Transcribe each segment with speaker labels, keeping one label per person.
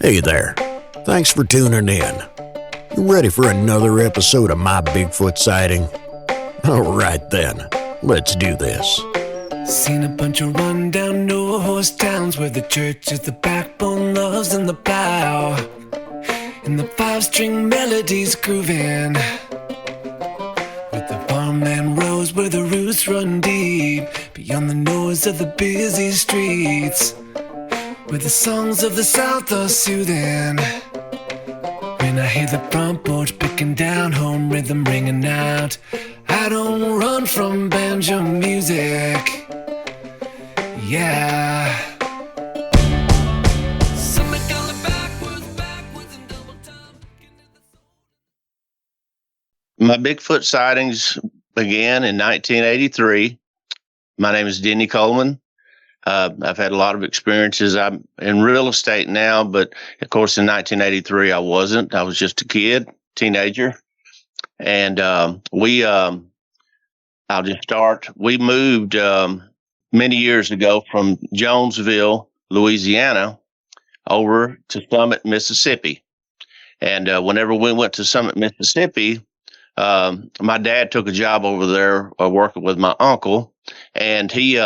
Speaker 1: Hey there. Thanks for tuning in. You ready for another episode of my Bigfoot sighting? All right then, let's do this.
Speaker 2: Seen a bunch of run-down no-horse towns where the church is the backbone, loves in the plow, and the five-string melodies grooving, with the farmland rows where the roots run deep, beyond the noise of the busy streets, where the songs of the South are soothing. When I hear the front porch picking down, home rhythm ringing out, I don't run from banjo music. Yeah.
Speaker 3: My Bigfoot sightings began in 1983. My name is Denny Coleman. I've had a lot of experiences. I'm in real estate now, but of course in 1983 I wasn't. I was just a kid, teenager. And I'll just start. We moved many years ago from Jonesville, Louisiana, over to Summit, Mississippi. And whenever we went to Summit, Mississippi, my dad took a job over there working with my uncle, and he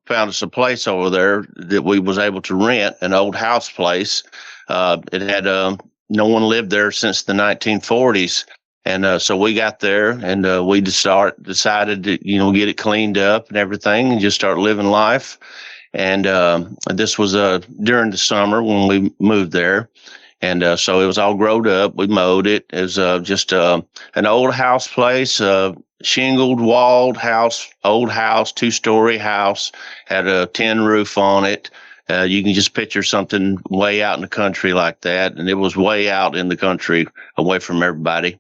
Speaker 3: found us a place over there that we was able to rent, an old house place. It had no one lived there since the 1940s. And so we got there, and we decided to, get it cleaned up and everything and just start living life. And this was during the summer when we moved there. And so it was all growed up. We mowed it. It was just an old house place, shingled, walled house, old house, 2-story house, had a tin roof on it. You can just picture something way out in the country like that. And it was way out in the country, away from everybody.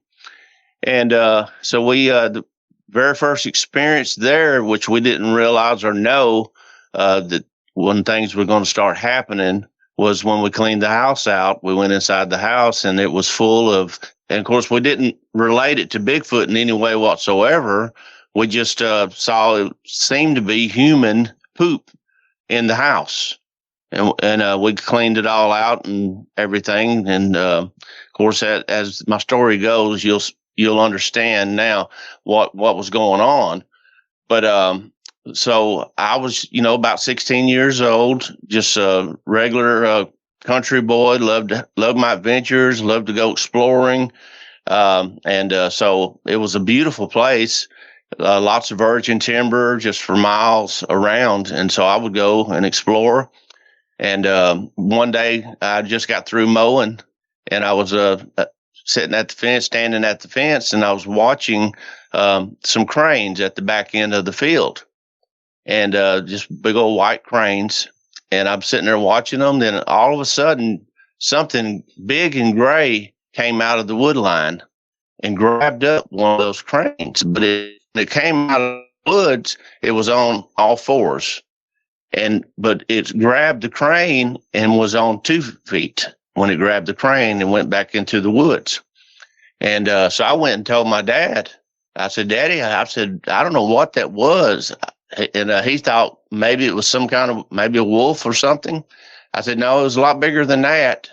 Speaker 3: And so we, the very first experience there, which we didn't realize or know that when things were going to start happening, was when we cleaned the house out. We went inside the house, and it was full of, and of course, we didn't relate it to Bigfoot in any way whatsoever. We just saw it seemed to be human poop in the house. And we cleaned it all out and everything. And of course, as my story goes, you'll understand now what was going on. But so I was, about 16 years old, just a regular country boy, loved my adventures, loved to go exploring. So it was a beautiful place, lots of virgin timber just for miles around. And so I would go and explore. And one day I just got through mowing, and I was sitting at the fence, standing at the fence, and I was watching some cranes at the back end of the field. And just big old white cranes. And I'm sitting there watching them. Then all of a sudden, something big and gray came out of the wood line and grabbed up one of those cranes. But it came out of the woods. It was on all fours. But it grabbed the crane and was on 2 feet when it grabbed the crane and went back into the woods. And so I went and told my dad. I said, Daddy, I don't know what that was. And he thought maybe it was maybe a wolf or something. I said, no, it was a lot bigger than that.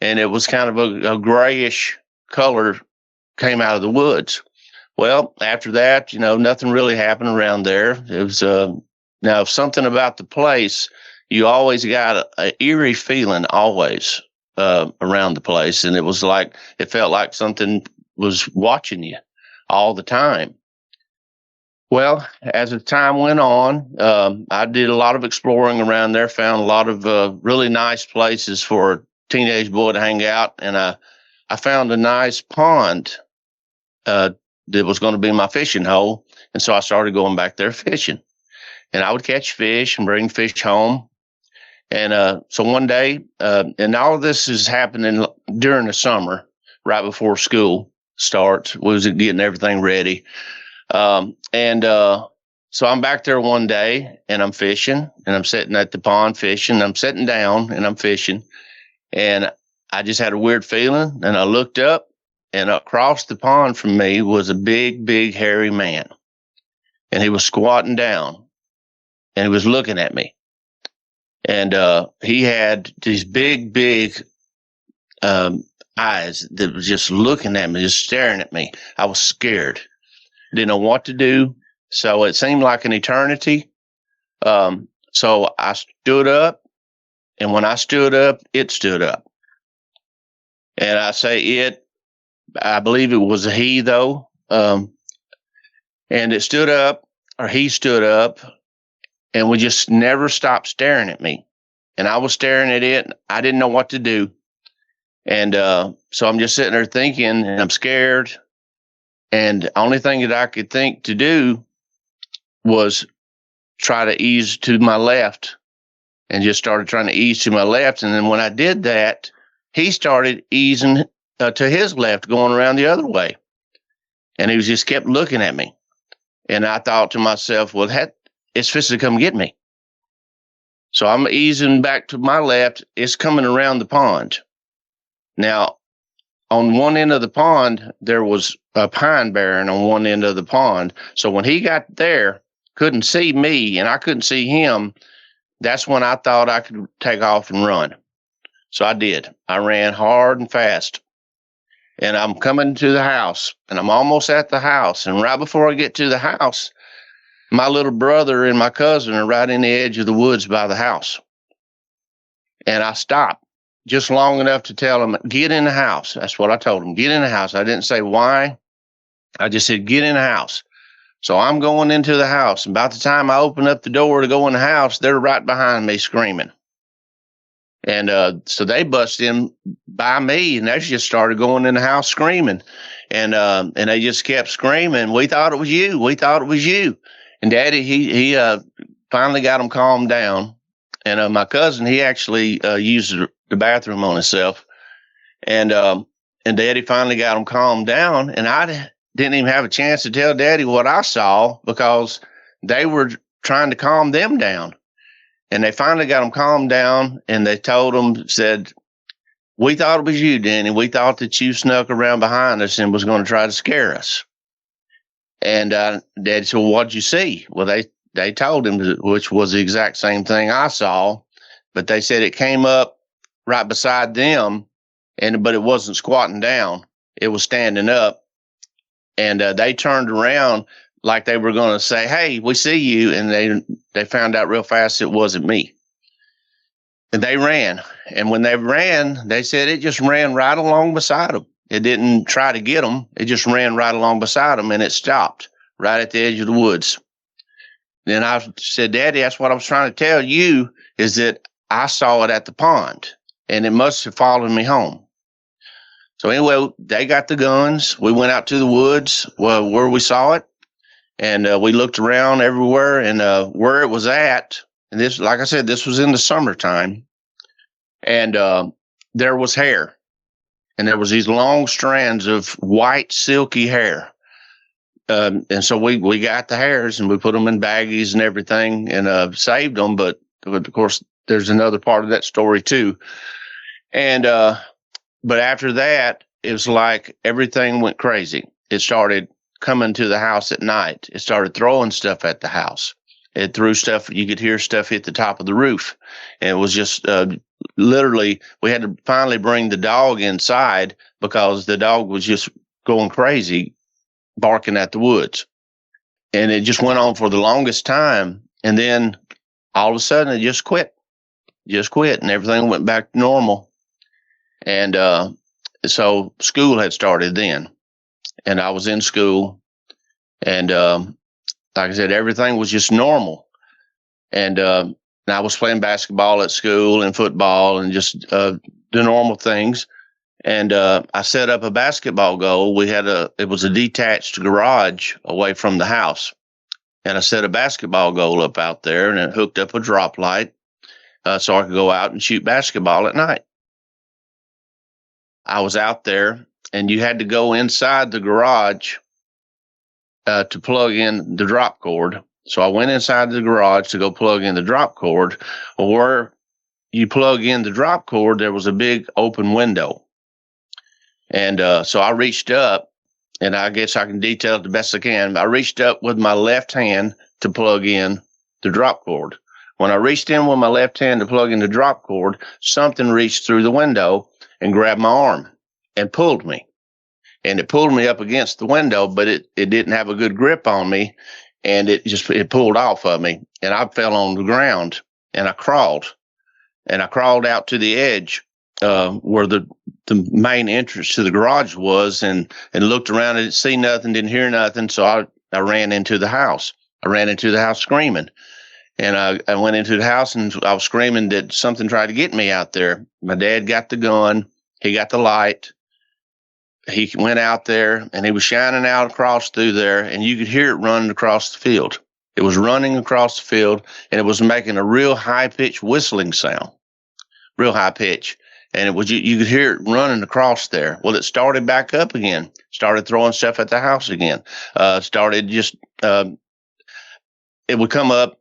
Speaker 3: And it was kind of a grayish color came out of the woods. Well, after that, nothing really happened around there. It was, now something about the place, you always got an eerie feeling always around the place. And it felt like something was watching you all the time. Well, as the time went on, I did a lot of exploring around there, found a lot of really nice places for a teenage boy to hang out. And I found a nice pond that was going to be my fishing hole. And so I started going back there fishing. And I would catch fish and bring fish home. And so one day, and all of this is happening during the summer, right before school starts. We was getting everything ready. So I'm back there one day, and I'm fishing, and I'm sitting at the pond fishing. I'm sitting down, and I'm fishing, and I just had a weird feeling, and I looked up, and across the pond from me was a big, big, hairy man, and he was squatting down, and he was looking at me. And he had these big, big eyes that was just looking at me, just staring at me. I was scared. Didn't know what to do. So it seemed like an eternity. So I stood up, and when I stood up, it stood up. And I say it, I believe it was a he though. And it stood up, or he stood up, and we just never stopped staring at me. And I was staring at it. I didn't know what to do. And so I'm just sitting there thinking, and I'm scared. And the only thing that I could think to do was try to ease to my left, and just started trying to ease to my left. And then when I did that, he started easing to his left, going around the other way. And he was just kept looking at me. And I thought to myself, well, it's fixing to come get me. So I'm easing back to my left. It's coming around the pond. Now, on one end of the pond, there was a pine barren on one end of the pond. So when he got there, couldn't see me, and I couldn't see him, that's when I thought I could take off and run. So I did. I ran hard and fast. And I'm coming to the house, and I'm almost at the house. And right before I get to the house, my little brother and my cousin are right in the edge of the woods by the house. And I stopped just long enough to tell them, get in the house. That's what I told them, get in the house. I didn't say why. I just said, get in the house. So I'm going into the house. And about the time I open up the door to go in the house, they're right behind me screaming. And so they bust in by me, and they just started going in the house screaming. And they just kept screaming, we thought it was you. We thought it was you. And Daddy, he finally got them calmed down. And my cousin, he actually used the bathroom on himself. And Daddy finally got them calmed down. And I didn't even have a chance to tell Daddy what I saw, because they were trying to calm them down. And they finally got them calmed down, and they told them, said, we thought it was you, Denny. We thought that you snuck around behind us and was going to try to scare us. And Daddy said, well, what'd you see? Well, they told him, which was the exact same thing I saw, but they said it came up right beside them, but it wasn't squatting down. It was standing up. And they turned around like they were going to say, hey, we see you. And they found out real fast it wasn't me. And they ran. And when they ran, they said it just ran right along beside them. It didn't try to get them. It just ran right along beside them, and it stopped right at the edge of the woods. Then I said, Daddy, that's what I was trying to tell you, is that I saw it at the pond, and it must have followed me home. So anyway, they got the guns. We went out to the woods where we saw it. And we looked around everywhere, and where it was at, and this, like I said, this was in the summertime, and there was hair, and there was these long strands of white, silky hair. And so we got the hairs, and we put them in baggies and everything, and saved them. But of course, there's another part of that story too. And but after that, it was like everything went crazy. It started coming to the house at night. It started throwing stuff at the house. It threw stuff. You could hear stuff hit the top of the roof. And it was just literally, we had to finally bring the dog inside, because the dog was just going crazy, barking at the woods. And it just went on for the longest time. And then all of a sudden it just quit, and everything went back to normal. And so school had started then. And I was in school, and like I said, everything was just normal. And I was playing basketball at school and football and just the normal things. And I set up a basketball goal. It was a detached garage away from the house. And I set a basketball goal up out there, and it hooked up a drop light so I could go out and shoot basketball at night. I was out there, and you had to go inside the garage to plug in the drop cord. So I went inside the garage to go plug in the drop cord. Where you plug in the drop cord, there was a big open window. And so I reached up, and I guess I can detail it the best I can. I reached up with my left hand to plug in the drop cord. When I reached in with my left hand to plug in the drop cord, something reached through the window and grabbed my arm and pulled me. And it pulled me up against the window, but it didn't have a good grip on me. And it pulled off of me. And I fell on the ground and I crawled. And I crawled out to the edge where the main entrance to the garage was, and looked around. I didn't see nothing, didn't hear nothing. So I ran into the house. I ran into the house screaming. And I went into the house and I was screaming that something tried to get me out there. My dad got the gun. He got the light. He went out there and he was shining out across through there, and you could hear it running across the field. It was running across the field, and it was making a real high-pitched whistling sound, real high pitch. And it was you could hear it running across there. Well, it started back up again, started throwing stuff at the house again, started just it would come up,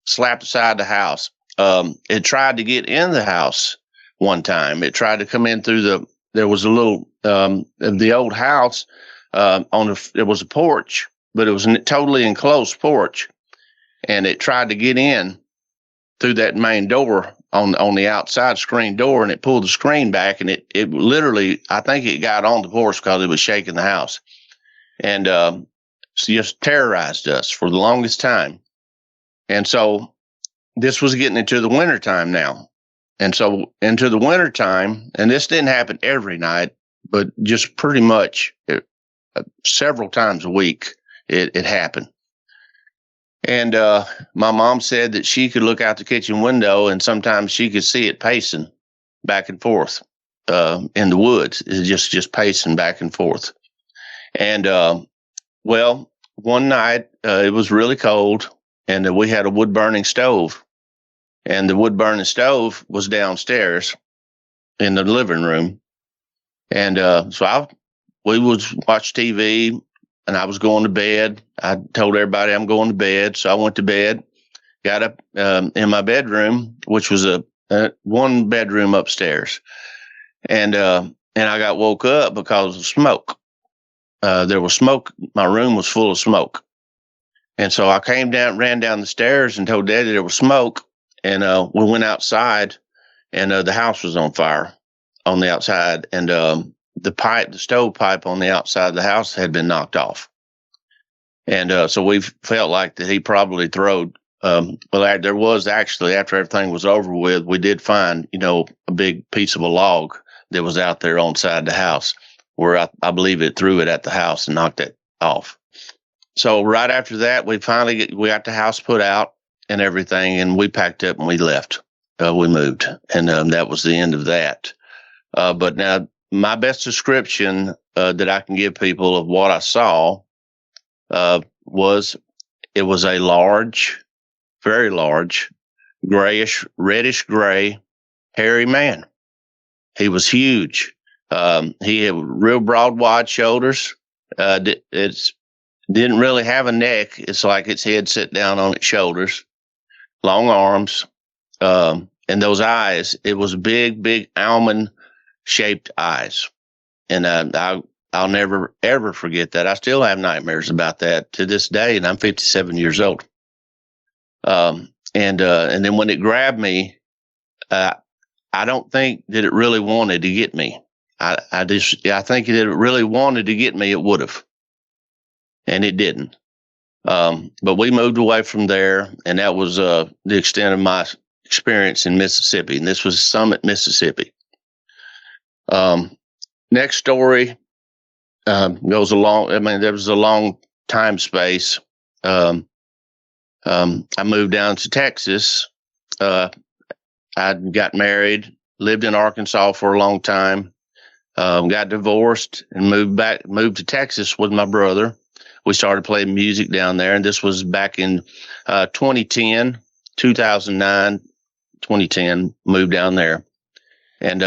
Speaker 3: slap the side of the house. It tried to get in the house one time. It tried to come in through there was a little, the old house, there was a porch, but it was a totally enclosed porch. And it tried to get in through that main door on the outside screen door, and it pulled the screen back, and it literally, I think it got on the porch because it was shaking the house. And, just terrorized us for the longest time. And so this was getting into the wintertime now. And so into the wintertime, and this didn't happen every night, but just pretty much several times a week, it happened. And my mom said that she could look out the kitchen window, and sometimes she could see it pacing back and forth in the woods. It's just pacing back and forth. And, well, one night it was really cold, and we had a wood-burning stove. And the wood-burning stove was downstairs in the living room. And so we would watch TV, and I was going to bed. I told everybody I'm going to bed. So I went to bed, got up in my bedroom, which was a one bedroom upstairs. And I got woke up because of smoke. There was smoke. My room was full of smoke. And so I ran down the stairs and told Daddy there was smoke. And we went outside, and the house was on fire on the outside. And the stove pipe on the outside of the house had been knocked off. And so we felt like that he probably throwed, there was actually, after everything was over with, we did find, a big piece of a log that was out there on side the house, where I believe it threw it at the house and knocked it off. So right after that, we got the house put out and everything, and we packed up and we left. We moved, and that was the end of that. But now my best description that I can give people of what I saw was it was a large, very large, grayish, reddish gray, hairy man. He was huge. He had real broad, wide shoulders. It didn't really have a neck. It's like its head sit down on its shoulders. Long arms, and those eyes. It was big almond-shaped eyes, and I'll never ever forget that. I still have nightmares about that to this day, and I'm 57 years old. And then when it grabbed me, I don't think that it really wanted to get me. I think that it really wanted to get me, it would have, and it didn't. But we moved away from there, and that was the extent of my experience in Mississippi. And this was Summit, Mississippi. Next story goes along. There was a long time space. I moved down to Texas. I got married, lived in Arkansas for a long time, got divorced, and moved to Texas with my brother. We started playing music down there, and this was back in 2010, 2009, 2010, moved down there. And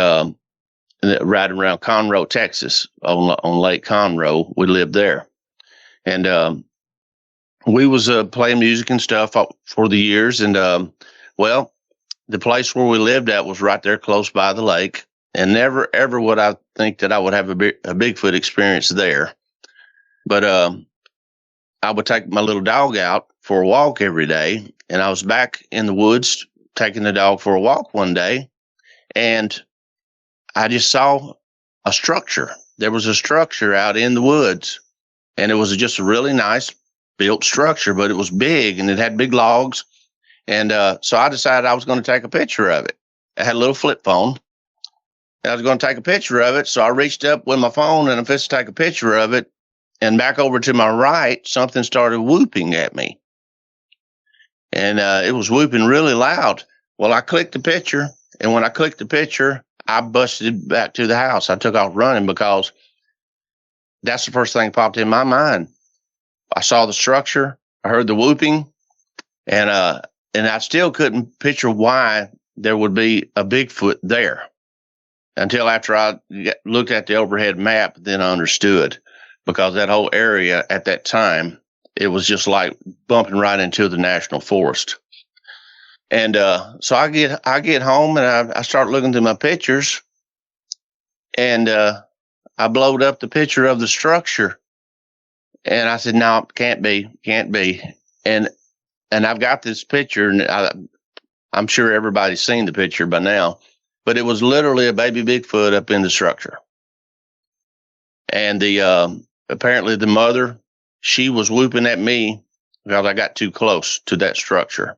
Speaker 3: right around Conroe, Texas, on Lake Conroe, we lived there. And we was playing music and stuff for the years. And, the place where we lived at was right there close by the lake. And never, ever would I think that I would have a Bigfoot experience there. But I would take my little dog out for a walk every day, and I was back in the woods taking the dog for a walk one day, and I just saw a structure. There was a structure out in the woods, and it was just a really nice built structure, but it was big and it had big logs. And so I decided I was going to take a picture of it. I had a little flip phone. And I was going to take a picture of it. So I reached up with my phone and I fixed to take a picture of it. And back over to my right, something started whooping at me. And it was whooping really loud. Well, I clicked the picture. And when I clicked the picture, I busted back to the house. I took off running because that's the first thing that popped in my mind. I saw the structure. I heard the whooping. And I still couldn't picture why there would be a Bigfoot there until after I looked at the overhead map. Then I understood, because that whole area at that time, it was just like bumping right into the national forest. And so I get home and I start looking through my pictures, and I blowed up the picture of the structure. And I said, no, can't be. And I've got this picture, and I'm sure everybody's seen the picture by now, but it was literally a baby Bigfoot up in the structure. And apparently the mother, she was whooping at me because I got too close to that structure.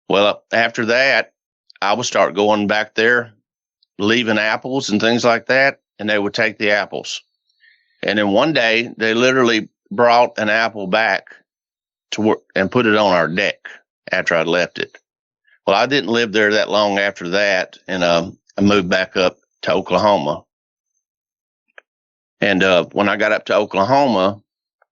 Speaker 3: Well, after that, I would start going back there, leaving apples and things like that, and they would take the apples. And then one day, they literally brought an apple back to work and put it on our deck after I'd left it. Well, I didn't live there that long after that, and I moved back up to Oklahoma. And when I got up to Oklahoma,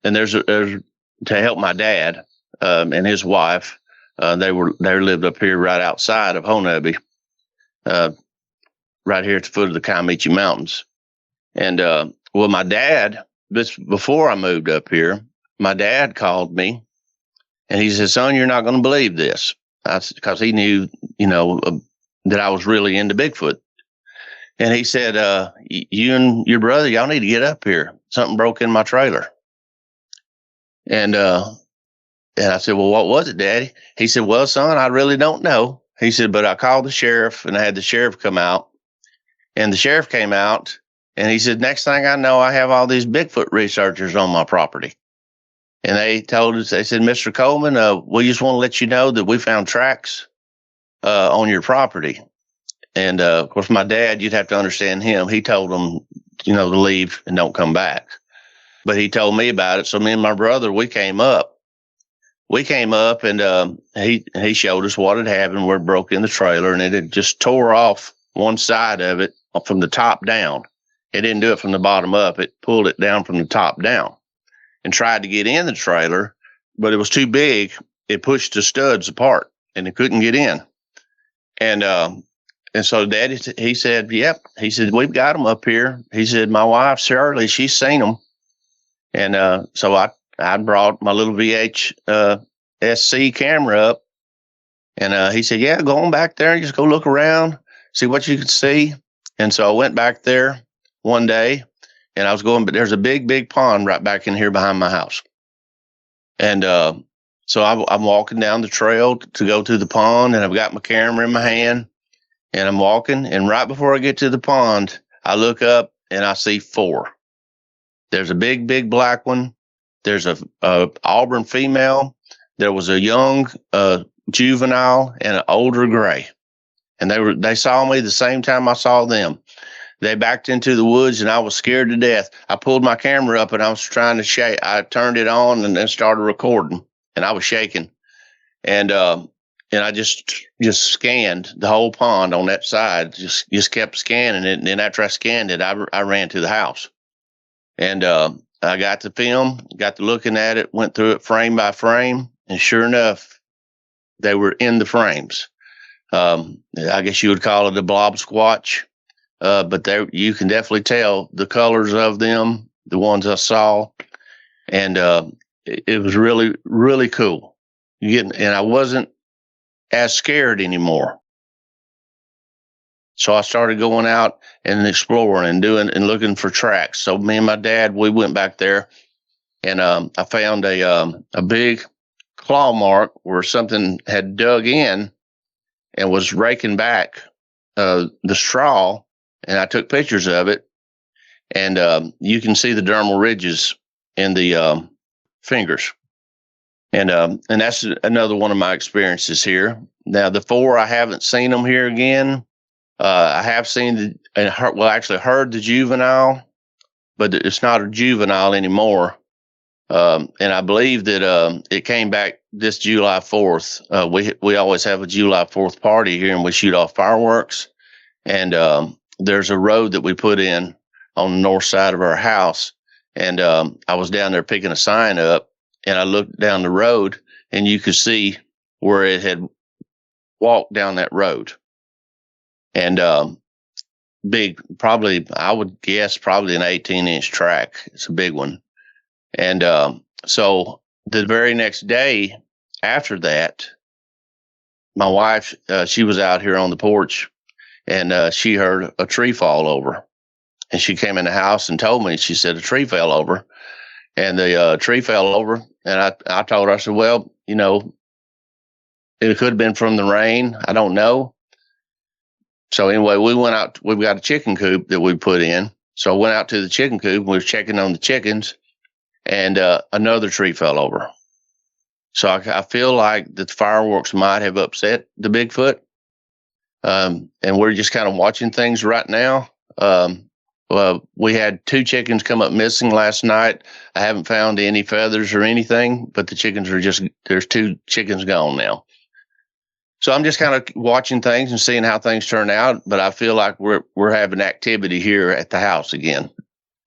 Speaker 3: and there's to help my dad and his wife, they lived up here right outside of Honebi, right here at the foot of the Kiamichi Mountains. And well, my dad, before I moved up here, my dad called me, and he said, "Son, you're not going to believe this," because he knew, that I was really into Bigfoot. And he said, "You and your brother, y'all need to get up here. Something broke in my trailer." And I said, "Well, what was it, Daddy?" He said, "Well, son, I really don't know." He said, "But I called the sheriff, and I had the sheriff come out." And the sheriff came out, and he said, "Next thing I know, I have all these Bigfoot researchers on my property." And they told us, they said, "Mr. Coleman, we just want to let you know that we found tracks on your property." And of course, my dad, you'd have to understand him. He told them, to leave and don't come back. But he told me about it. So me and my brother, we came up. And he showed us what had happened, where it broke in the trailer, and it had just tore off one side of it from the top down. It didn't do it from the bottom up. It pulled it down from the top down and tried to get in the trailer, but it was too big. It pushed the studs apart, and it couldn't get in. And so Daddy, he said, "Yep." He said, "We've got them up here." He said, "My wife, Shirley, she's seen them." And so I brought my little SC camera up, and he said, "Yeah, go on back there. Just go look around, see what you could see." And so I went back there one day, and I was going, but there's a big, big pond right back in here behind my house. And so I'm walking down the trail to go to the pond, and I've got my camera in my hand, and I'm walking. And right before I get to the pond, I look up and I see 4. There's a big, big black one. There's a Auburn female. There was a young juvenile and an older gray. And they saw me the same time I saw them. They backed into the woods, and I was scared to death. I pulled my camera up, and I was trying to shake. I turned it on and then started recording, and I was shaking. And I just scanned the whole pond on that side. Just kept scanning it. And then after I scanned it, I ran to the house. And I got the film, got to looking at it, went through it frame by frame, and sure enough, they were in the frames. I guess you would call it a blob squatch, but you can definitely tell the colors of them, the ones I saw, and it was really, really cool. And I wasn't as scared anymore. So I started going out and exploring and looking for tracks. So me and my dad, we went back there, and I found a big claw mark where something had dug in and was raking back the straw and I took pictures of it, and you can see the dermal ridges in the fingers. And that's another one of my experiences here. Now, the 4, I haven't seen them here again. I have seen actually heard the juvenile, but it's not a juvenile anymore. And I believe that it came back this July 4th. We always have a July 4th party here, and we shoot off fireworks. And there's a road that we put in on the north side of our house. And I was down there picking a sign up, and I looked down the road, and you could see where it had walked down that road. And probably, I would guess, probably an 18-inch track. It's a big one. And so the very next day after that, my wife, she was out here on the porch, and she heard a tree fall over. And she came in the house and told me, she said, a tree fell over. And the tree fell over. And I told her, I said, well, it could have been from the rain. I don't know. So anyway, we went out. We've got a chicken coop that we put in. So I went out to the chicken coop. We were checking on the chickens, and another tree fell over. So I feel like the fireworks might have upset the Bigfoot. And we're just kind of watching things right now. We had 2 chickens come up missing last night. I haven't found any feathers or anything, but the chickens there's 2 chickens gone now. So I'm just kind of watching things and seeing how things turn out. But I feel like we're having activity here at the house again.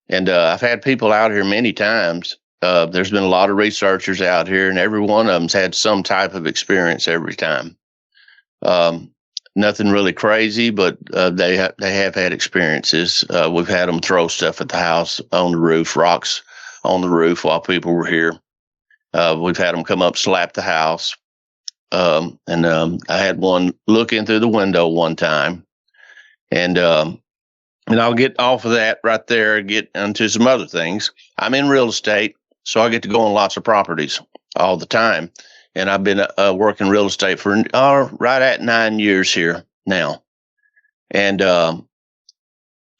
Speaker 3: And I've had people out here many times. There's been a lot of researchers out here, and every one of them's had some type of experience every time. Nothing really crazy, but they have had experiences. We've had them throw stuff at the house on the roof, rocks on the roof while people were here. We've had them come up, slap the house. And I had one look in through the window one time. And I'll get off of that right there and get into some other things. I'm in real estate, so I get to go on lots of properties all the time. And I've been working real estate for right at 9 years here now. And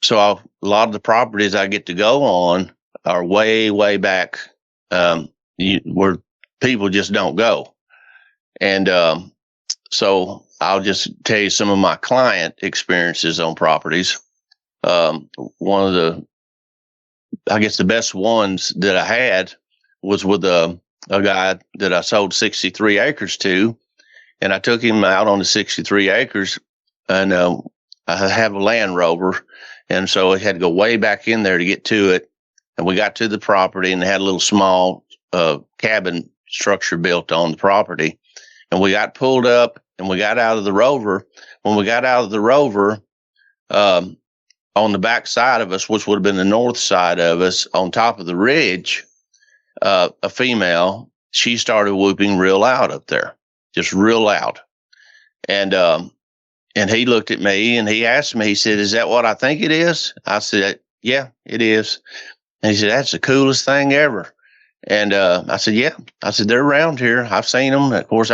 Speaker 3: so a lot of the properties I get to go on are way, way back where people just don't go. And so I'll just tell you some of my client experiences on properties. One of the best ones that I had was with a guy that I sold 63 acres to, and I took him out on the 63 acres, and I have a Land Rover, and so I had to go way back in there to get to it. And we got to the property, and they had a little small cabin structure built on the property. And we got pulled up, and we got out of the Rover. When we got out of the Rover, on the back side of us, which would have been the north side of us, on top of the ridge, a female, she started whooping real loud up there, just real loud. And he looked at me, and he asked me, he said, "Is that what I think it is?" I said, "Yeah, it is." And he said, "That's the coolest thing ever." And I said, "Yeah." I said, "They're around here. I've seen them." Of course,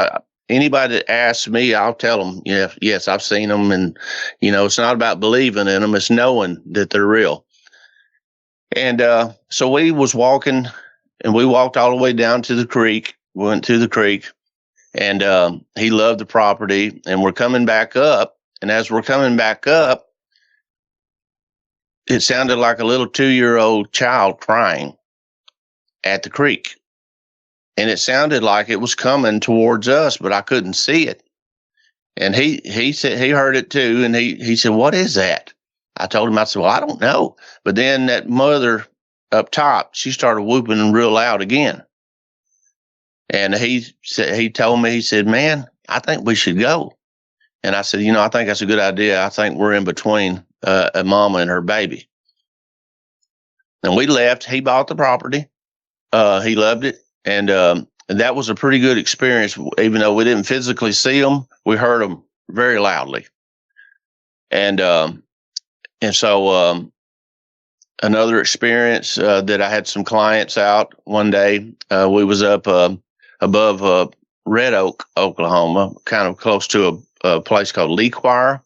Speaker 3: anybody that asks me, I'll tell them, yes, I've seen them. And, it's not about believing in them. It's knowing that they're real. And so we was walking, and we walked all the way down to the creek. We went to the creek, and he loved the property. And we're coming back up. And as we're coming back up, it sounded like a little 2-year-old child crying at the creek. And it sounded like it was coming towards us, but I couldn't see it. And he said he heard it too. And he said, "What is that?" I told him, I said, "Well, I don't know." But then that mother up top, she started whooping real loud again. And he told me, he said, "Man, I think we should go." And I said, "I think that's a good idea. I think we're in between a mama and her baby." And we left. He bought the property. He loved it. And that was a pretty good experience. Even though we didn't physically see them, we heard them very loudly. And so another experience that I had some clients out one day. We was up above Red Oak, Oklahoma, kind of close to a place called Leaquire.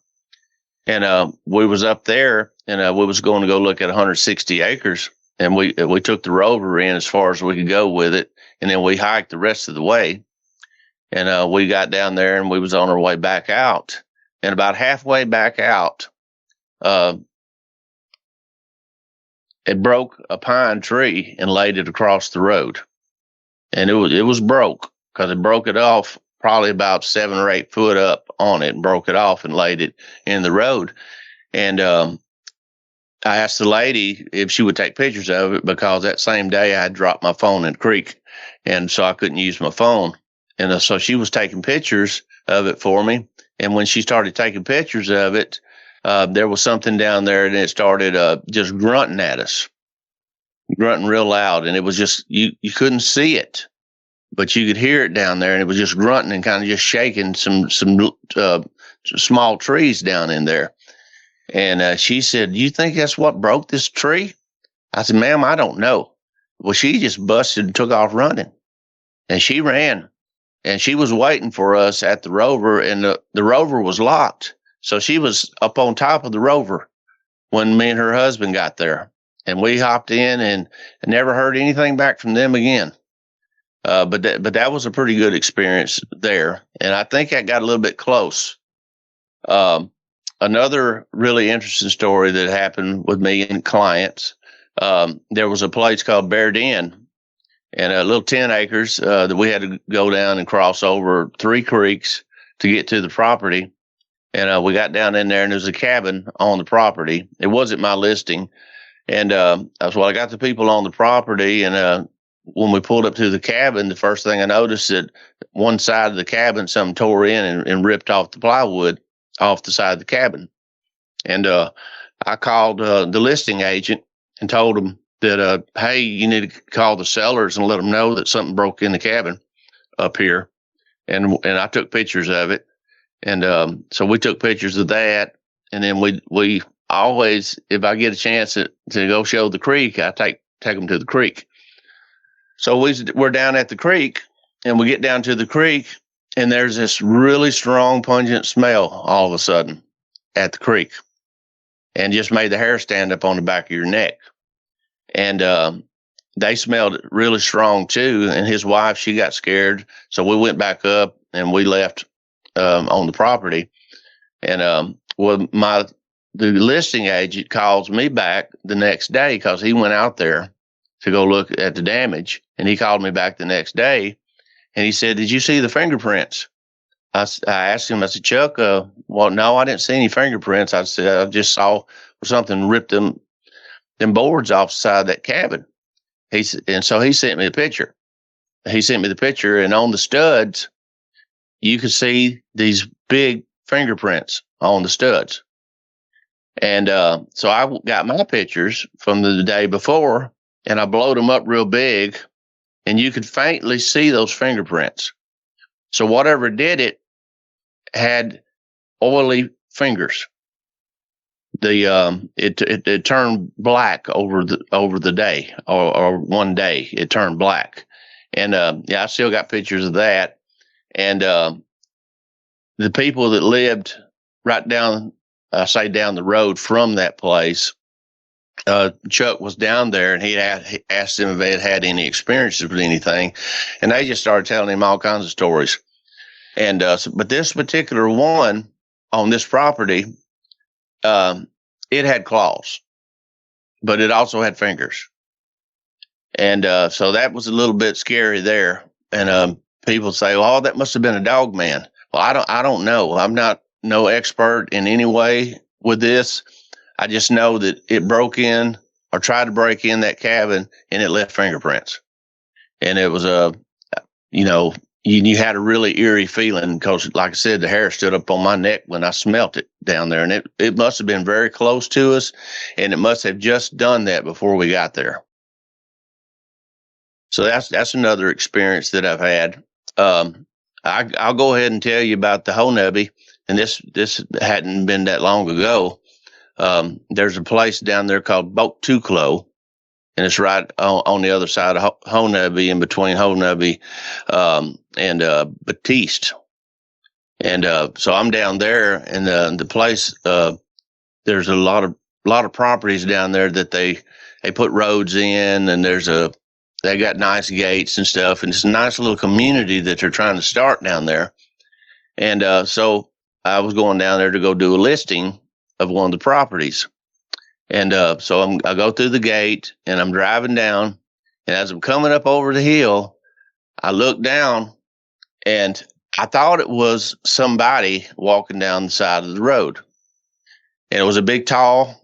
Speaker 3: And we was up there, and we was going to go look at 160 acres, and we took the rover in as far as we could go with it, and then we hiked the rest of the way. And we got down there, and we was on our way back out. And about halfway back out, it broke a pine tree and laid it across the road. And it was broke because it broke it off probably about 7 or 8 foot up on it, and broke it off and laid it in the road. And I asked the lady if she would take pictures of it, because that same day I had dropped my phone in the creek, and so I couldn't use my phone. And so she was taking pictures of it for me. And when she started taking pictures of it, there was something down there, and it started just grunting at us, grunting real loud. And it was just, you couldn't see it, but you could hear it down there, and it was just grunting and kind of just shaking some small trees down in there. And she said, "You think that's what broke this tree?" I said, "Ma'am, I don't know." Well, she just busted and took off running, and she ran. And she was waiting for us at the rover, and the rover was locked. So she was up on top of the rover when me and her husband got there. And we hopped in and never heard anything back from them again. But that was a pretty good experience there. And I think I got a little bit close. Another really interesting story that happened with me and clients, there was a place called Bear Den, and a little 10 acres that we had to go down and cross over 3 creeks to get to the property. And we got down in there, and there was a cabin on the property. It wasn't my listing. And so I got the people on the property, and when we pulled up to the cabin, the first thing I noticed that one side of the cabin, something tore in and ripped off the plywood off the side of the cabin. And I called the listing agent and told him that, hey, you need to call the sellers and let them know that something broke in the cabin up here. And I took pictures of it. And so we took pictures of that. And then we always, if I get a chance to go show the creek, I take them to the creek. So we're down at the creek, and we get down to the creek, and there's this really strong, pungent smell all of a sudden at the creek, and just made the hair stand up on the back of your neck. And they smelled it really strong too. And his wife, she got scared. So we went back up, and we left on the property. And the listing agent calls me back the next day, because he went out there to go look at the damage. And he called me back the next day, and he said, "Did you see the fingerprints?" I asked him, I said, "Chuck, well, no, I didn't see any fingerprints." I said, "I just saw something ripped them boards off the side of that cabin." And so he sent me a picture. He sent me the picture, and on the studs, you could see these big fingerprints on the studs. And so I got my pictures from the day before, and I blowed them up real big, and you could faintly see those fingerprints. So whatever did it had oily fingers. It turned black over the day, or one day it turned black. And yeah, I still got pictures of that. And the people that lived right down the road from that place, Chuck was down there, and he asked them if they had any experiences with anything, and they just started telling him all kinds of stories. And but this particular one on this property, it had claws, but it also had fingers. And so that was a little bit scary there. And people say, "Oh, that must have been a dog man." Well, I don't know. I'm not no expert in any way with this. I just know that it broke in, or tried to break in, that cabin, and it left fingerprints. And it was you had a really eerie feeling, because, like I said, the hair stood up on my neck when I smelt it down there. And it must have been very close to us, and it must have just done that before we got there. So that's another experience that I've had. I'll go ahead and tell you about the Honubby, and this hadn't been that long ago. There's a place down there called Boat Tuclo, and it's right on the other side of Honubby, in between Honubby and Batiste. And so I'm down there, and the place there's a lot of properties down there that they put roads in, and they got nice gates and stuff, and it's a nice little community that they're trying to start down there. And so I was going down there to go do a listing of one of the properties. And so I go through the gate, and I'm driving down, and as I'm coming up over the hill, I look down, and I thought it was somebody walking down the side of the road. And it was a big, tall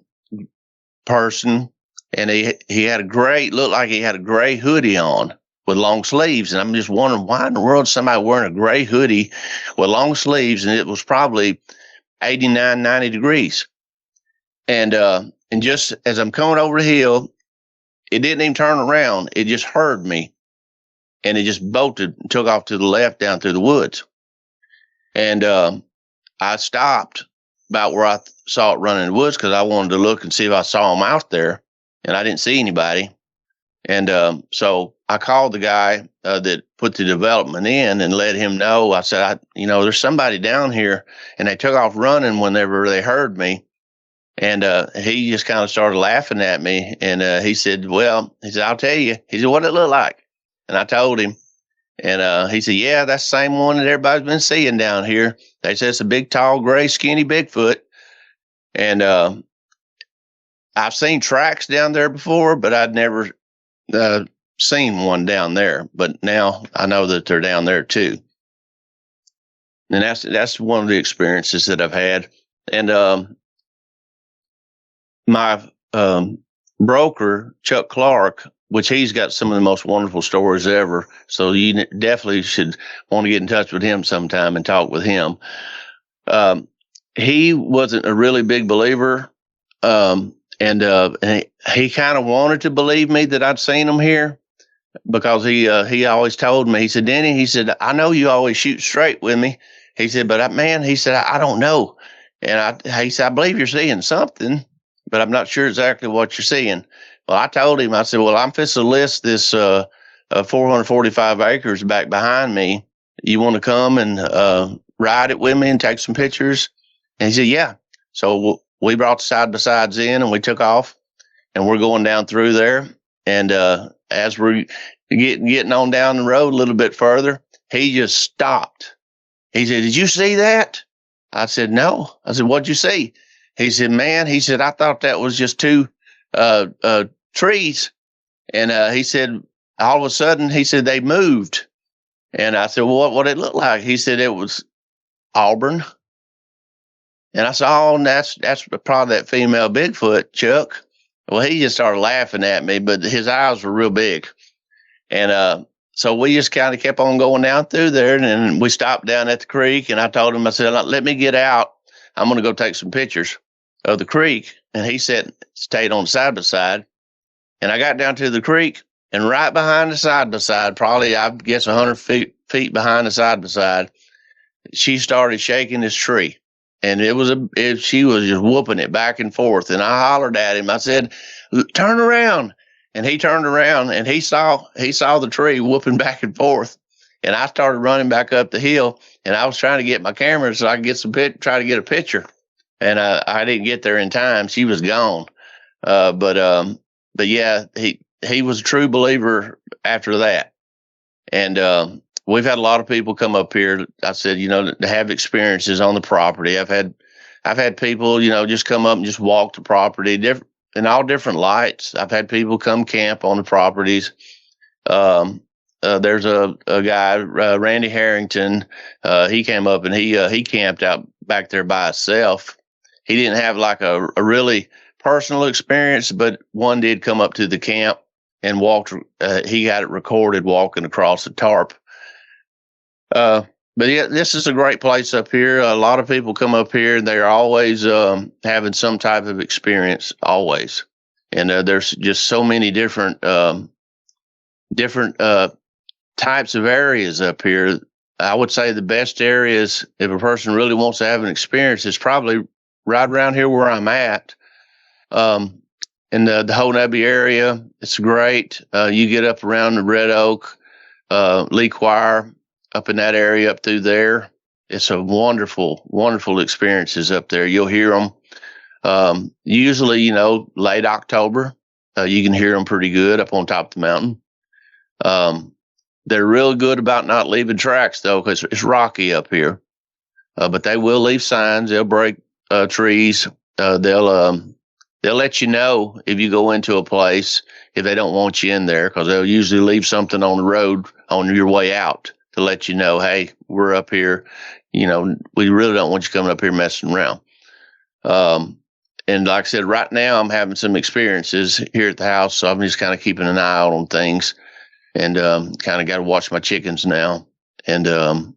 Speaker 3: person, and he had looked like he had a gray hoodie on with long sleeves. And I'm just wondering, why in the world is somebody wearing a gray hoodie with long sleeves? And it was probably 89, 90 degrees. And just as I'm coming over the hill, it didn't even turn around. It just heard me, and it just bolted and took off to the left down through the woods. And I stopped about where I saw it running in the woods because I wanted to look and see if I saw him out there, and I didn't see anybody. And so I called the guy that put the development in and let him know. I said, there's somebody down here, and they took off running whenever they heard me. And he just kind of started laughing at me, and he said, I'll tell you. He said, what did it look like? And I told him. And he said, yeah, that's the same one that everybody's been seeing down here. They said it's a big, tall, gray, skinny Bigfoot. And I've seen tracks down there before, but I'd never seen one down there. But now I know that they're down there too. And that's one of the experiences that I've had. And my broker, Chuck Clark, which he's got some of the most wonderful stories ever. So you definitely should want to get in touch with him sometime and talk with him. He wasn't a really big believer. And he kind of wanted to believe me that I'd seen him here, because he always told me, he said, Denny, he said, I know you always shoot straight with me. He said, but he said, I don't know. And he said, I believe you're seeing something, but I'm not sure exactly what you're seeing. Well, I told him, I said, well, I'm fixing to list this 445 acres back behind me. You want to come and ride it with me and take some pictures? And he said, yeah. So we brought the side-by-sides in, and we took off, and we're going down through there. And as we're getting on down the road a little bit further, he just stopped. He said, did you see that? I said, no. I said, what'd you see? He said, man, I thought that was just two trees. And he said, all of a sudden, he said, they moved. And I said, well, what did it look like? He said, it was Auburn. And I said, oh, and that's probably that female Bigfoot, Chuck. Well, he just started laughing at me, but his eyes were real big. And so we just kind of kept on going down through there, and then we stopped down at the creek, and I told him, I said, let me get out. I'm going to go take some pictures of the creek. And he stayed on side by side. And I got down to the creek, and right behind the side by side, probably, I guess, 100 feet behind the side by side, she started shaking this tree. And she was just whooping it back and forth. And I hollered at him. I said, turn around. And he turned around, and he saw the tree whooping back and forth. And I started running back up the hill, and I was trying to get my camera so I could try to get a picture. And I didn't get there in time. She was gone. But yeah, he was a true believer after that. And we've had a lot of people come up here. I said, to have experiences on the property. I've had people, just come up and just walk the property in all different lights. I've had people come camp on the properties. There's a guy, Randy Harrington. He came up and he camped out back there by himself. He didn't have like a really personal experience, but one did come up to the camp and walked. He got it recorded walking across the tarp. But yeah, this is a great place up here. A lot of people come up here, and they're always having some type of experience, always. And there's just so many different types of areas up here. I would say the best areas, if a person really wants to have an experience, is probably right around here where I'm at. In the Honebi area, it's great. You get up around the Red Oak, Lee Choir, up in that area, up through there. It's a wonderful, wonderful experiences up there. You'll hear them. Usually, late October, you can hear them pretty good up on top of the mountain. They're real good about not leaving tracks, though, because it's rocky up here. But they will leave signs. They'll break trees. They'll let you know if you go into a place if they don't want you in there, because they'll usually leave something on the road on your way out to let you know, hey, we're up here. We really don't want you coming up here messing around. And like I said, right now I'm having some experiences here at the house, so I'm just kind of keeping an eye out on things, and kind of got to watch my chickens now, and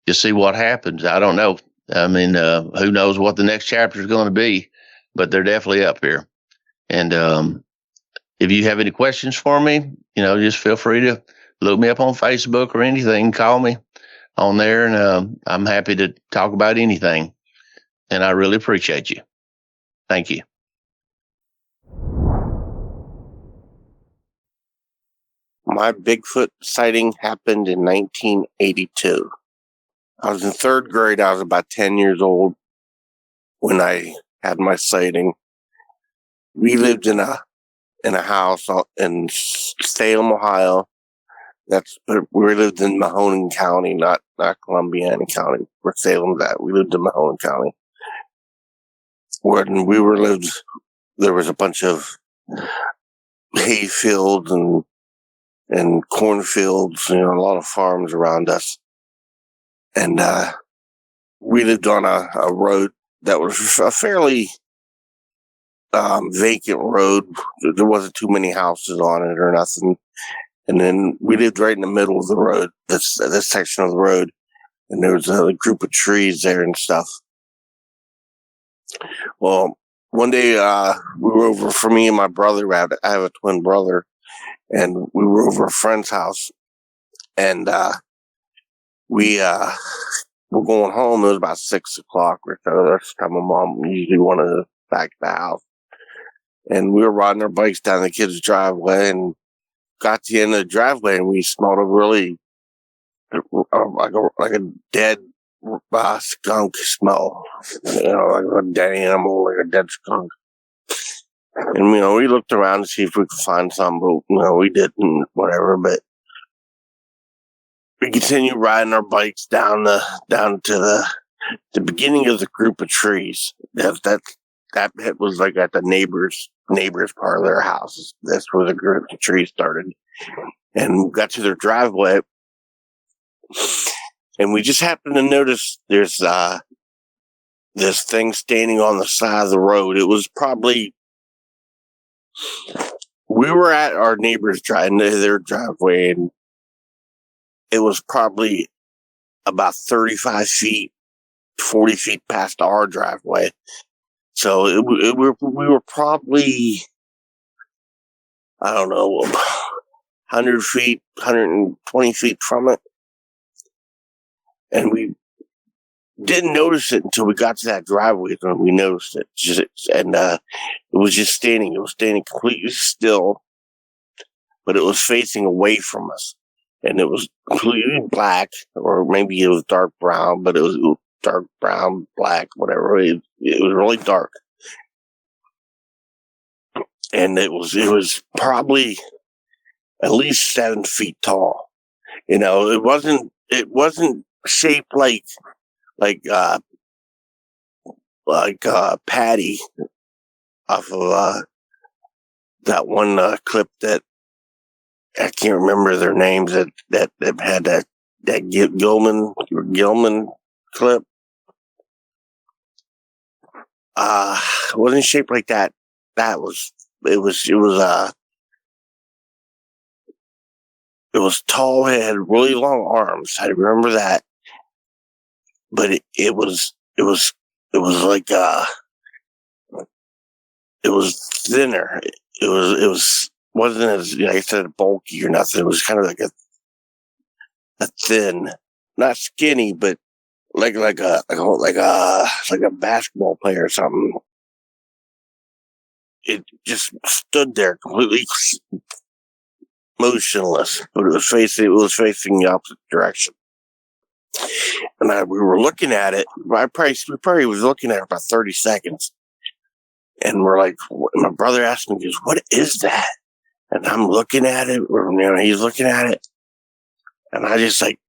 Speaker 3: just see what happens. I don't know. I mean, who knows what the next chapter is going to be, but they're definitely up here. And if you have any questions for me, just feel free to look me up on Facebook or anything. Call me on there, and I'm happy to talk about anything. And I really appreciate you. Thank you.
Speaker 4: My Bigfoot sighting happened in 1982. I was in third grade. I was about 10 years old when I had my sighting. We lived in a house in Salem, Ohio. We lived in Mahoning County, not Columbiana County, where Salem's at. We lived in Mahoning County. When we lived, there was a bunch of hay fields and cornfields, a lot of farms around us. And we lived on a road that was a fairly vacant road. There wasn't too many houses on it or nothing. And then we lived right in the middle of the road, this section of the road. And there was a group of trees there and stuff. Well, one day we were over for me and my brother. I have a twin brother. And we were over a friend's house. And we were going home. It was about 6 o'clock or so. That's the time my mom usually wanted us back at the house. And we were riding our bikes down the kids' driveway and got to the end of the driveway, and we smelled a really like a dead skunk smell. Like a dead animal, like a dead skunk. And we looked around to see if we could find some, but we didn't. Whatever, but. We continued riding our bikes down to the beginning of the group of trees. That was like at the neighbors part of their houses. That's where the group of trees started. And we got to their driveway, and we just happened to notice there's this thing standing on the side of the road. It was probably, we were at our neighbor's their driveway, and it was probably about 35 feet, 40 feet past our driveway. So we were probably, I don't know, 100 feet, 120 feet from it. And we didn't notice it until we got to that driveway, and we noticed it. It was just standing. It was standing completely still, but it was facing away from us. And it was completely black, or maybe it was dark brown, but it was dark brown, black, whatever. It was really dark. And it was probably at least 7 feet tall. It wasn't shaped like Patty off of that one clip that I can't remember their names that had that Gilman clip. It wasn't shaped like that. It was tall. It had really long arms. I remember that. But it was like it was thinner. It wasn't as, like I said, bulky or nothing. It was kind of like a thin, not skinny, but like a basketball player or something. It just stood there completely motionless, but it was facing the opposite direction. And we were looking at it. We probably was looking at it for about 30 seconds. And we're like, my brother asked me, he goes, what is that? And I'm looking at it, or, he's looking at it. And I just like,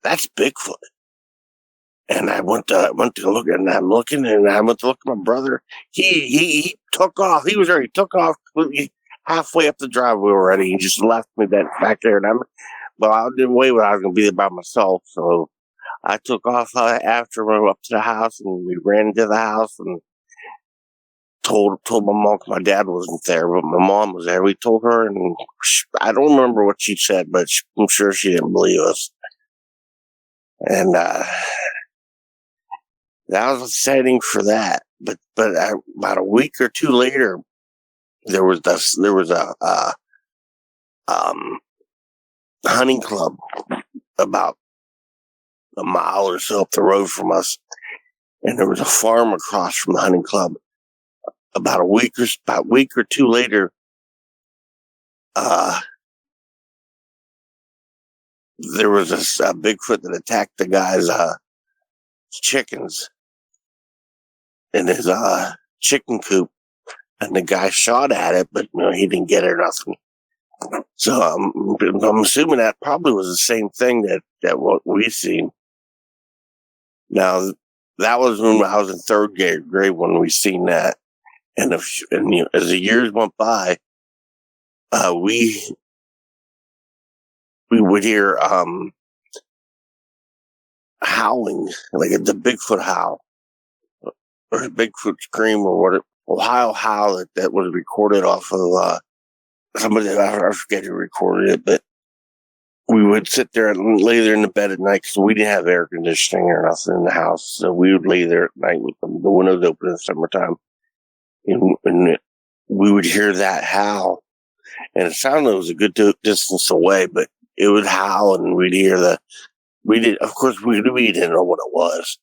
Speaker 4: that's Bigfoot. And I went to look, and I'm looking, and I went to look at my brother. He took off. He took off completely halfway up the driveway already. He just left me back there. And I didn't wait when I was going to be there by myself. So I took off after we went up to the house, and we ran into the house and told my mom, 'cause my dad wasn't there, but my mom was there. We told her, and I don't remember what she said, but I'm sure she didn't believe us. And that was a sighting for that. But about a week or two later, there was a hunting club about a mile or so up the road from us, and there was a farm across from the hunting club. About a week or two later, there was a Bigfoot that attacked the guy's chickens in his chicken coop, and the guy shot at it, but he didn't get it or nothing. So I'm assuming that probably was the same thing that what we seen. Now that was when I was in third grade when we seen that, and as the years went by, we would hear howling, like the Bigfoot howl, or a Bigfoot scream, or what Ohio howl that was recorded off of somebody that I forget who recorded it, but we would sit there and lay there in the bed at night because we didn't have air conditioning or nothing in the house, so we would lay there at night with the windows open in the summertime, and we would hear that howl, and it sounded like it was a good distance away, but it would howl, and we'd hear we didn't know what it was.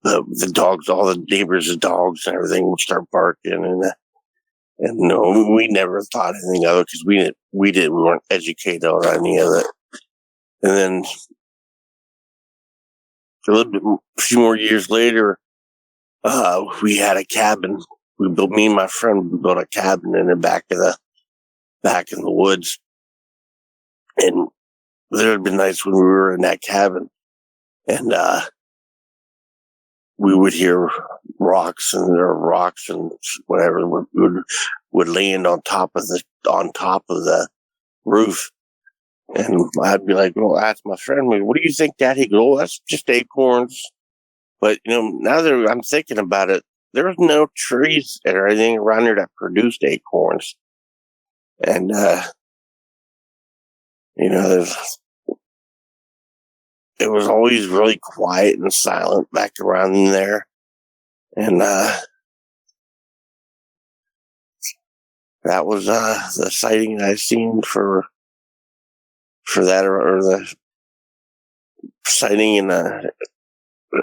Speaker 4: The dogs, all the neighbors' dogs and everything would start barking, and no, we never thought anything of it because we weren't educated on any of it. And then a few more years later, we had a cabin. Me and my friend built a cabin in the back in the woods. And there had been nights when we were in that cabin, and we would hear rocks and whatever would land on top of the roof, and I'd be like, "Well, that's my friend. What do you think, Dad?" He goes, "Oh, that's just acorns." But now that I'm thinking about it, there was no trees or anything around there that produced acorns, and it was always really quiet and silent back around in there. And that was the sighting I seen for that, or the sighting and the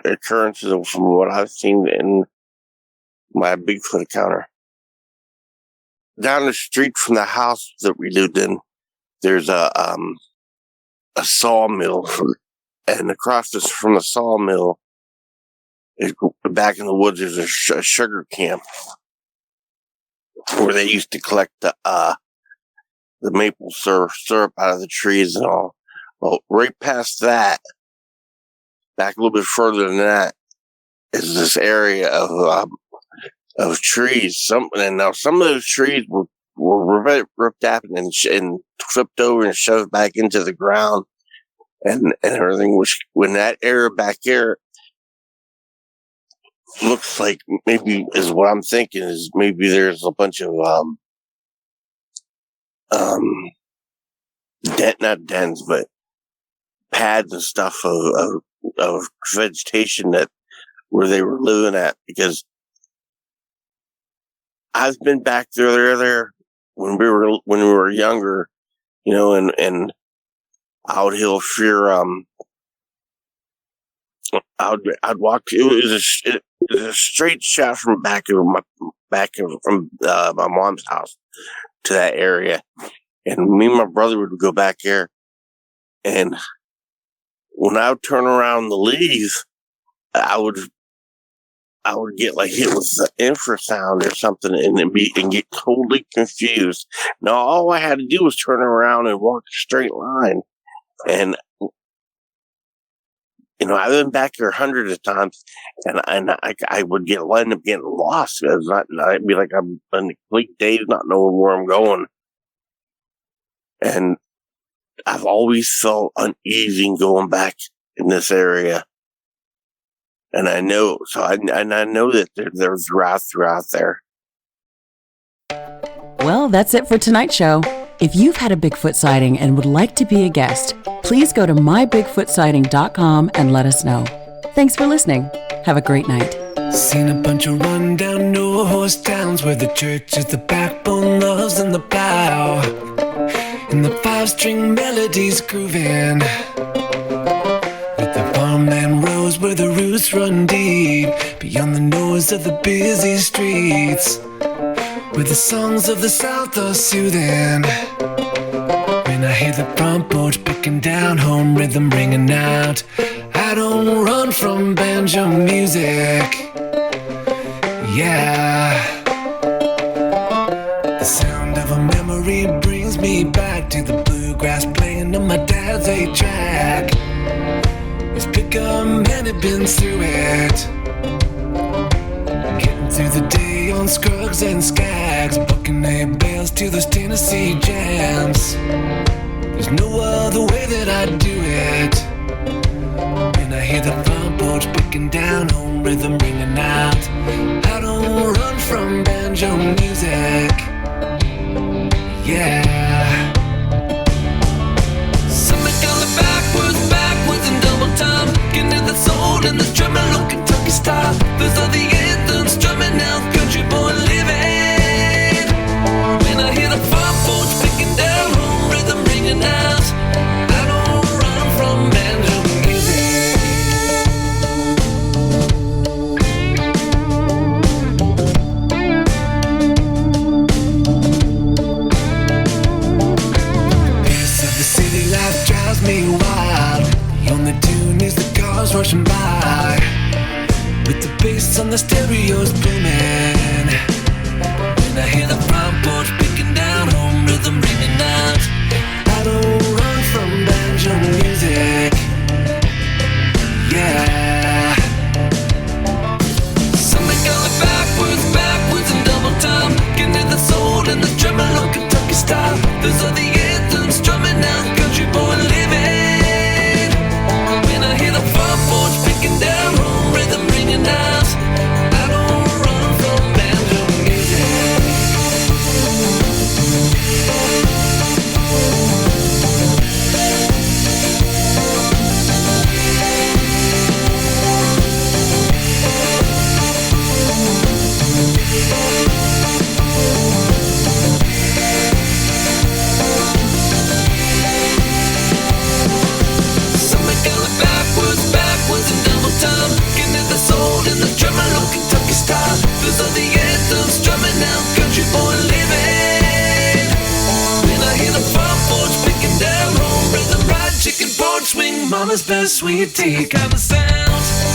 Speaker 4: occurrences from what I've seen in my Bigfoot encounter. Down the street from the house that we lived in, there's a sawmill, and across from the sawmill, back in the woods, there's a sugar camp where they used to collect the maple syrup out of the trees and all. Well, right past that, back a little bit further than that, is this area of trees. Now some of those trees were ripped up and flipped over and shoved back into the ground, and everything. When that area back there looks like, maybe is what I'm thinking, is maybe there's a bunch of not dens, but pads and stuff of vegetation where they were living at, because I've been back there when we were younger, and out hill fear. I'd walk. It was a straight shot from my mom's house to that area, and me and my brother would go back there, and when I would turn around to leave, I would I would get like it was an infrasound or something and get totally confused. Now, all I had to do was turn around and walk a straight line. And, I've been back here hundreds of times, and I would end up getting lost. I'd be like I'm in a complete daze, not knowing where I'm going. And I've always felt uneasy going back in this area. And I know, I know that there's rats throughout there.
Speaker 5: Well, that's it for tonight's show. If you've had a Bigfoot sighting and would like to be a guest, please go to mybigfootsighting.com and let us know. Thanks for listening. Have a great night.
Speaker 2: Seen a bunch of rundown no-horse towns where the church is the backbone, loves in the plow, and the five-string melodies grooving, with the farmland rows where the roots run deep, beyond the noise of the busy streets, where the songs of the South are soothing. When I hear the front porch picking down, home rhythm ringing out, I don't run from banjo music. Yeah. The sound of a memory brings me back to the bluegrass playing on my dad's 8-track. His pickup man had been through it, getting through the day on Scruggs and Skags, booking their bales to those Tennessee jams. There's no other way that I'd do it. When I hear the front porch picking down, home rhythm ringing out, I don't run from banjo music. Yeah. Something going backwards in double time, getting to the soul in the tremolo Kentucky style. Those are the anthems drumming out, country boy living. When I hear the front porch picking down, home rhythm ringing out, I don't run from banjo music. Pace of the city life drives me wild. The only tune is the cars rushing by, with the bass on the stereos booming. When I hear the front porch picking down, home rhythm ringing out, I don't run from banjo music. Yeah. Something going backwards in double time, getting to the soul in the tremolo Kentucky style. Those are the anthems drumming out, country boy living. When I hear the front porch picking down, home rhythm ringing out, I don't run from banjo music. Something going backwards in double time, getting to the soul in the tremolo Kentucky style. Those are the anthems drumming out, country boy living. When I hear the front porch picking down, home rhythm, ride chicken porch swing, mama's best sweet tea kind of sound.